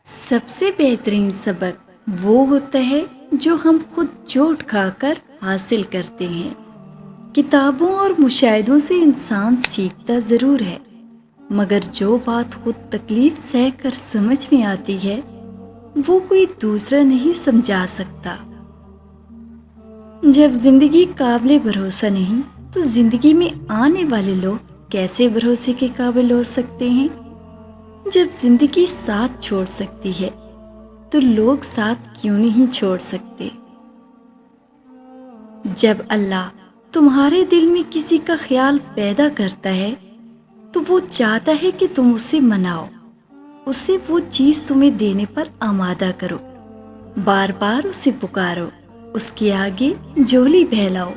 سب سے بہترین سبق وہ ہوتا ہے جو ہم خود چوٹ کھا کر حاصل کرتے ہیں۔ کتابوں اور مشاہدوں سے انسان سیکھتا ضرور ہے، مگر جو بات خود تکلیف سہ کر سمجھ میں آتی ہے وہ کوئی دوسرا نہیں سمجھا سکتا۔ جب زندگی قابل بھروسہ نہیں تو زندگی میں آنے والے لوگ کیسے بھروسے کے قابل ہو سکتے ہیں؟ جب زندگی ساتھ چھوڑ سکتی ہے تو لوگ ساتھ کیوں نہیں چھوڑ سکتے؟ جب اللہ تمہارے دل میں کسی کا خیال پیدا کرتا ہے تو وہ چاہتا ہے کہ تم اسے مناؤ، اسے وہ چیز تمہیں دینے پر آمادہ کرو، بار بار اسے پکارو، اس کے آگے جھولی پھیلاؤ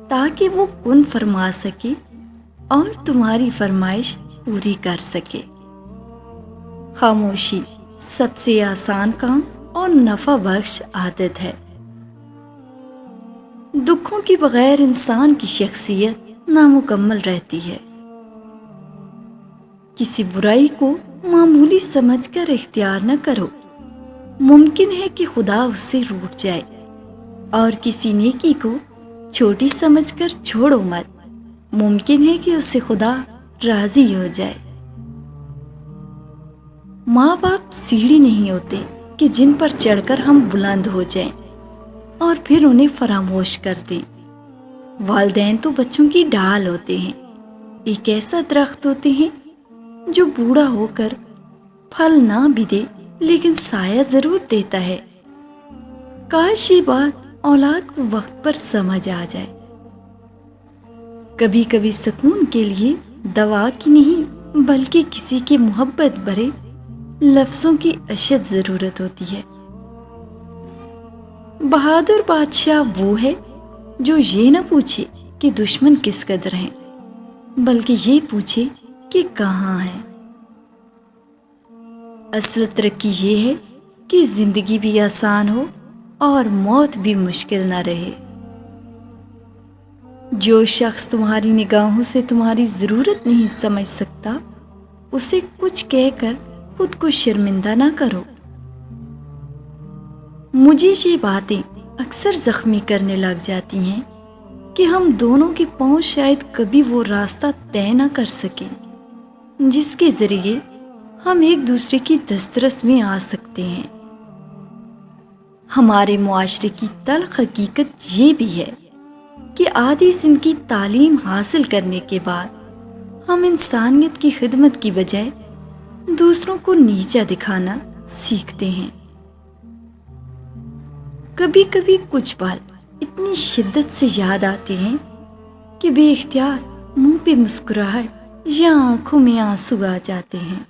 تاکہ وہ کن فرما سکے اور تمہاری فرمائش پوری کر سکے۔ خاموشی سب سے آسان کام اور نفع بخش عادت ہے۔ دکھوں کے بغیر انسان کی شخصیت نامکمل رہتی ہے۔ کسی برائی کو معمولی سمجھ کر اختیار نہ کرو، ممکن ہے کہ خدا اس سے روٹھ جائے، اور کسی نیکی کو چھوٹی سمجھ کر چھوڑو مت، ممکن ہے کہ اس سے خدا راضی ہو جائے۔ ماں باپ سیڑھی نہیں ہوتے کہ جن پر چڑھ کر ہم بلند ہو جائیں اور پھر انہیں فراموش کر دیں۔ والدین تو بچوں کی ڈھال ہوتے ہیں، ایک ایسا درخت ہوتے ہیں جو بوڑھا ہو کر پھل نہ بھی دے لیکن سایہ ضرور دیتا ہے۔ کاش یہ بات اولاد کو وقت پر سمجھ آ جائے۔ کبھی کبھی سکون کے لیے دوا کی نہیں بلکہ کسی کے محبت بھرے لفظوں کی اشد ضرورت ہوتی ہے۔ بہادر بادشاہ وہ ہے جو یہ نہ پوچھے کہ دشمن کس قدر ہیں، بلکہ یہ پوچھے کہ کہاں ہیں۔ اصل ترقی یہ ہے کہ زندگی بھی آسان ہو اور موت بھی مشکل نہ رہے۔ جو شخص تمہاری نگاہوں سے تمہاری ضرورت نہیں سمجھ سکتا، اسے کچھ کہہ کر خود کو شرمندہ نہ کرو۔ مجھے یہ باتیں اکثر زخمی کرنے لگ جاتی ہیں کہ ہم دونوں کے پاؤں شاید کبھی وہ راستہ طے نہ کر سکیں جس کے ذریعے ہم ایک دوسرے کی دسترس میں آ سکتے ہیں۔ ہمارے معاشرے کی تلخ حقیقت یہ بھی ہے کہ آدھی زندگی تعلیم حاصل کرنے کے بعد ہم انسانیت کی خدمت کی بجائے دوسروں کو نیچا دکھانا سیکھتے ہیں۔ کبھی کبھی کچھ پل اتنی شدت سے یاد آتے ہیں کہ بے اختیار منہ پہ مسکراہٹ یا آنکھوں میں آنسو آ جاتے ہیں۔